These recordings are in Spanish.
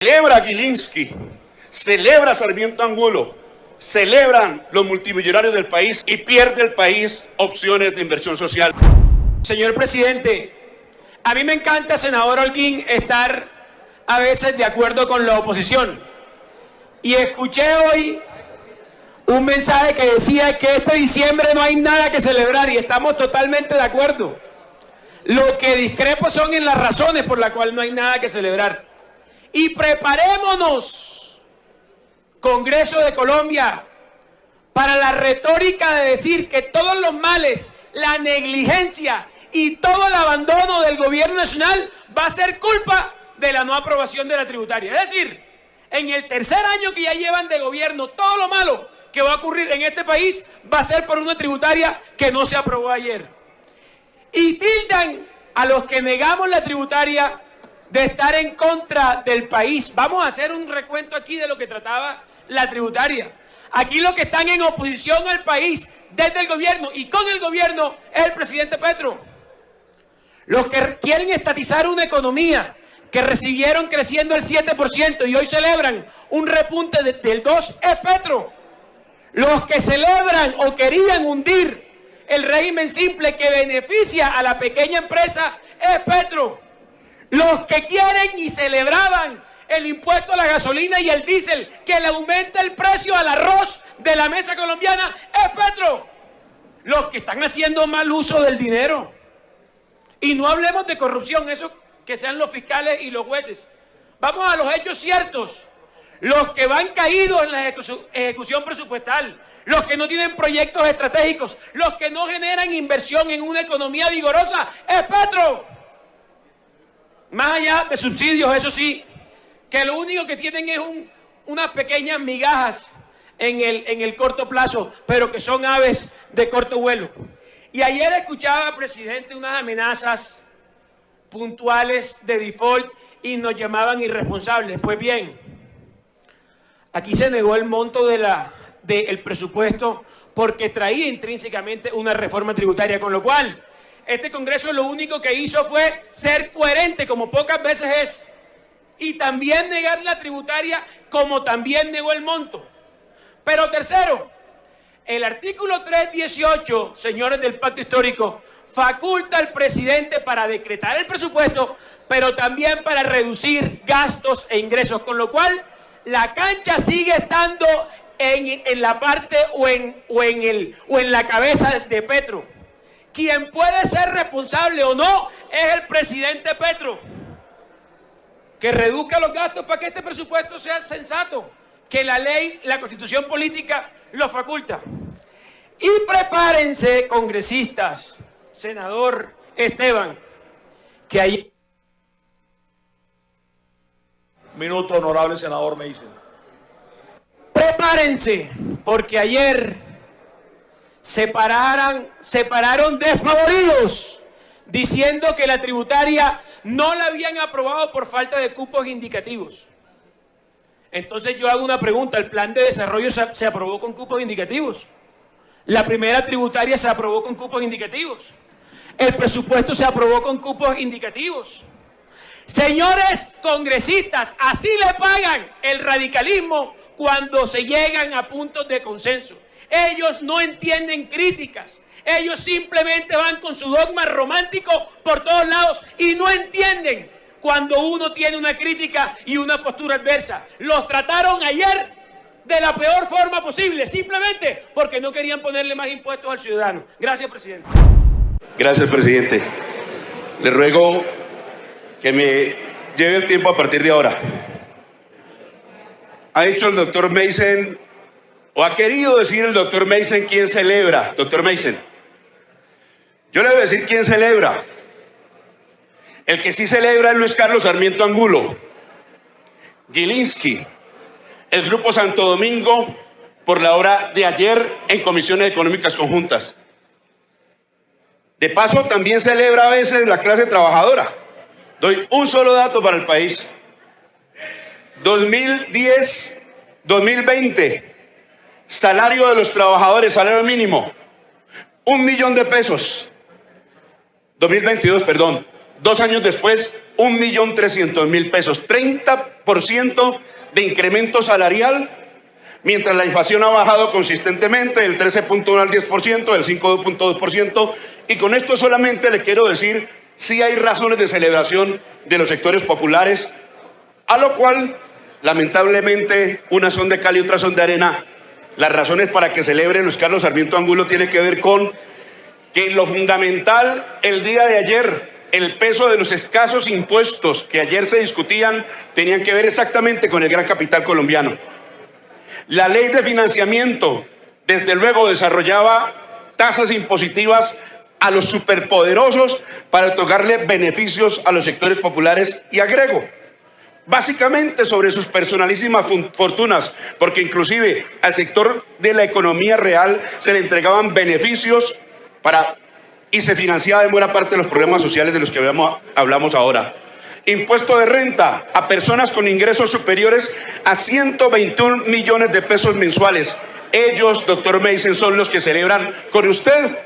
Celebra Gilinski, celebra Sarmiento Angulo, celebran los multimillonarios del país y pierde el país opciones de inversión social. Señor presidente, a mí me encanta, senador Holguín, estar a veces de acuerdo con la oposición. Y escuché hoy un mensaje que decía que este diciembre no hay nada que celebrar y estamos totalmente de acuerdo. Lo que discrepo son en las razones por las cuales no hay nada que celebrar. Y preparémonos, Congreso de Colombia, para la retórica de decir que todos los males, la negligencia y todo el abandono del gobierno nacional va a ser culpa de la no aprobación de la tributaria. Es decir, en el tercer año que ya llevan de gobierno, todo lo malo que va a ocurrir en este país va a ser por una tributaria que no se aprobó ayer. Y tildan a los que negamos la tributaria de estar en contra del país. Vamos a hacer un recuento aquí de lo que trataba la tributaria. Aquí los que están en oposición al país desde el gobierno y con el gobierno es el presidente Petro. Los que quieren estatizar una economía que recibieron creciendo el 7% y hoy celebran un repunte del 2% es Petro. Los que celebran o querían hundir el régimen simple que beneficia a la pequeña empresa es Petro. Los que quieren y celebraban el impuesto a la gasolina y el diésel, que le aumenta el precio al arroz de la mesa colombiana, es Petro. Los que están haciendo mal uso del dinero. Y no hablemos de corrupción, eso que sean los fiscales y los jueces. Vamos a los hechos ciertos. Los que van caídos en la ejecución presupuestal, los que no tienen proyectos estratégicos, los que no generan inversión en una economía vigorosa, es Petro. Más allá de subsidios, eso sí, que lo único que tienen es unas pequeñas migajas en el corto plazo, pero que son aves de corto vuelo. Y ayer escuchaba, presidente, unas amenazas puntuales de default y nos llamaban irresponsables. Pues bien, aquí se negó el monto del presupuesto porque traía intrínsecamente una reforma tributaria, con lo cual este Congreso lo único que hizo fue ser coherente, como pocas veces es, y también negar la tributaria, como también negó el monto. Pero tercero, el artículo 318, señores del Pacto Histórico, faculta al presidente para decretar el presupuesto, pero también para reducir gastos e ingresos, con lo cual la cancha sigue estando en la parte o en la cabeza de Petro. Quien puede ser responsable o no es el presidente Petro. Que reduzca los gastos para que este presupuesto sea sensato, que la ley, la constitución política lo faculta. Y prepárense, congresistas, senador Esteban, que ahí... Minuto, honorable senador Meisen. Prepárense, porque ayer se pararon despavoridos diciendo que la tributaria no la habían aprobado por falta de cupos indicativos. Entonces yo hago una pregunta, ¿el plan de desarrollo se aprobó con cupos indicativos? La primera tributaria se aprobó con cupos indicativos. El presupuesto se aprobó con cupos indicativos. Señores congresistas, así le pagan el radicalismo cuando se llegan a puntos de consenso. Ellos no entienden críticas. Ellos simplemente van con su dogma romántico por todos lados y no entienden cuando uno tiene una crítica y una postura adversa. Los trataron ayer de la peor forma posible, simplemente porque no querían ponerle más impuestos al ciudadano. Gracias, presidente. Gracias, presidente. Le ruego que me lleve el tiempo a partir de ahora. Ha dicho el doctor Meisen, o ha querido decir el doctor Meisen quién celebra. Doctor Meisen, yo le voy a decir quién celebra. El que sí celebra es Luis Carlos Sarmiento Angulo, Gilinski, el Grupo Santo Domingo, por la hora de ayer en comisiones económicas conjuntas. De paso, también celebra a veces la clase trabajadora. Doy un solo dato para el país. 2010, 2020, salario de los trabajadores, salario mínimo, 1 millón de pesos. 2022, perdón. 2 años después, 1.300.000 pesos. 30% 10% de incremento salarial, mientras la inflación ha bajado consistentemente del 13.1 al 10%, del 5.2%, y con esto solamente le quiero decir, sí hay razones de celebración de los sectores populares, a lo cual, lamentablemente, unas son de cal y otras son de arena. Las razones para que celebre Luis Carlos Sarmiento Angulo tiene que ver con que lo fundamental el día de ayer, el peso de los escasos impuestos que ayer se discutían, tenían que ver exactamente con el gran capital colombiano. La ley de financiamiento, desde luego, desarrollaba tasas impositivas a los superpoderosos para otorgarle beneficios a los sectores populares, y agrego, básicamente sobre sus personalísimas fortunas, porque inclusive al sector de la economía real se le entregaban beneficios y se financiaba en buena parte de los programas sociales de los que hablamos ahora. Impuesto de renta a personas con ingresos superiores a 121 millones de pesos mensuales. Ellos, doctor Meisen, son los que celebran con usted,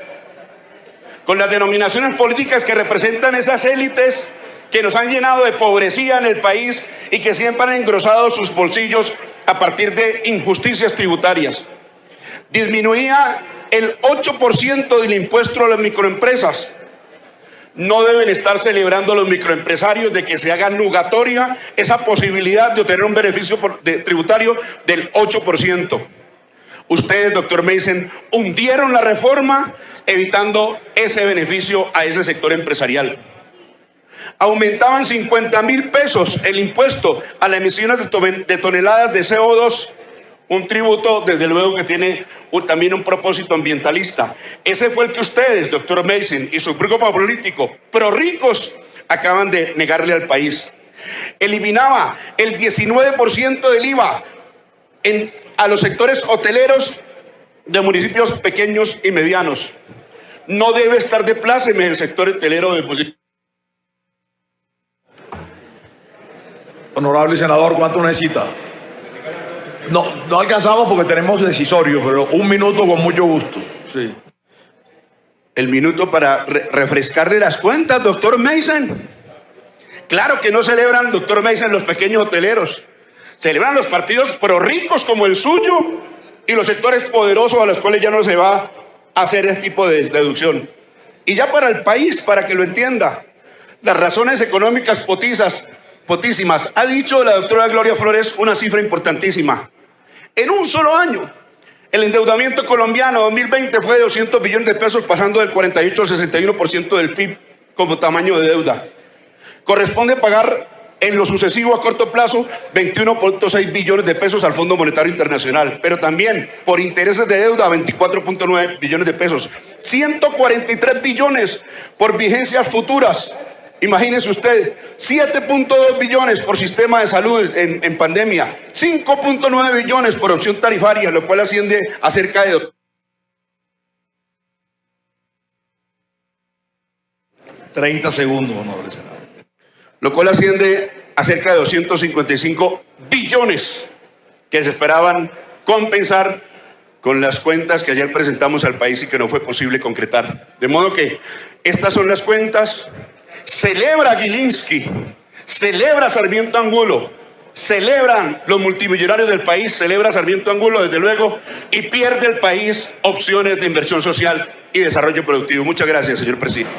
con las denominaciones políticas que representan esas élites que nos han llenado de pobrecía en el país y que siempre han engrosado sus bolsillos a partir de injusticias tributarias. Disminuía el 8% del impuesto a las microempresas. No deben estar celebrando los microempresarios de que se haga nugatoria esa posibilidad de obtener un beneficio tributario del 8%. Ustedes, doctor Meisen, hundieron la reforma evitando ese beneficio a ese sector empresarial. Aumentaban 50.000 pesos el impuesto a las emisiones de toneladas de CO2, un tributo desde luego que tiene también un propósito ambientalista. Ese fue el que ustedes, doctor Meisen, y su grupo político pro ricos acaban de negarle al país. Eliminaba el 19% del IVA a los sectores hoteleros de municipios pequeños y medianos. No debe estar de pláceme el sector hotelero de municipios. Honorable senador, ¿cuánto necesita? No alcanzamos porque tenemos decisorio, pero un minuto con mucho gusto. Sí. El minuto para refrescarle las cuentas, doctor Meisen. Claro que no celebran, doctor Meisen, los pequeños hoteleros. Celebran los partidos prorricos como el suyo y los sectores poderosos a los cuales ya no se va a hacer este tipo de deducción. Y ya para el país, para que lo entienda, las razones económicas potísimas. Ha dicho la doctora Gloria Flores una cifra importantísima. En un solo año, el endeudamiento colombiano 2020 fue de 200 billones de pesos, pasando del 48 al 61% del PIB como tamaño de deuda. Corresponde pagar en lo sucesivo a corto plazo 21.6 billones de pesos al Fondo Monetario Internacional, pero también por intereses de deuda 24.9 billones de pesos, 143 billones por vigencias futuras. Imagínese usted, 7.2 billones por sistema de salud en pandemia, 5.9 billones por opción tarifaria, lo cual asciende a cerca de 30 segundos, honorable senador. Lo cual asciende a cerca de 255 billones que se esperaban compensar con las cuentas que ayer presentamos al país y que no fue posible concretar. De modo que estas son las cuentas. Celebra Gilinski, celebra Sarmiento Angulo, celebran los multimillonarios del país, celebra Sarmiento Angulo desde luego, y pierde el país opciones de inversión social y desarrollo productivo. Muchas gracias, señor presidente.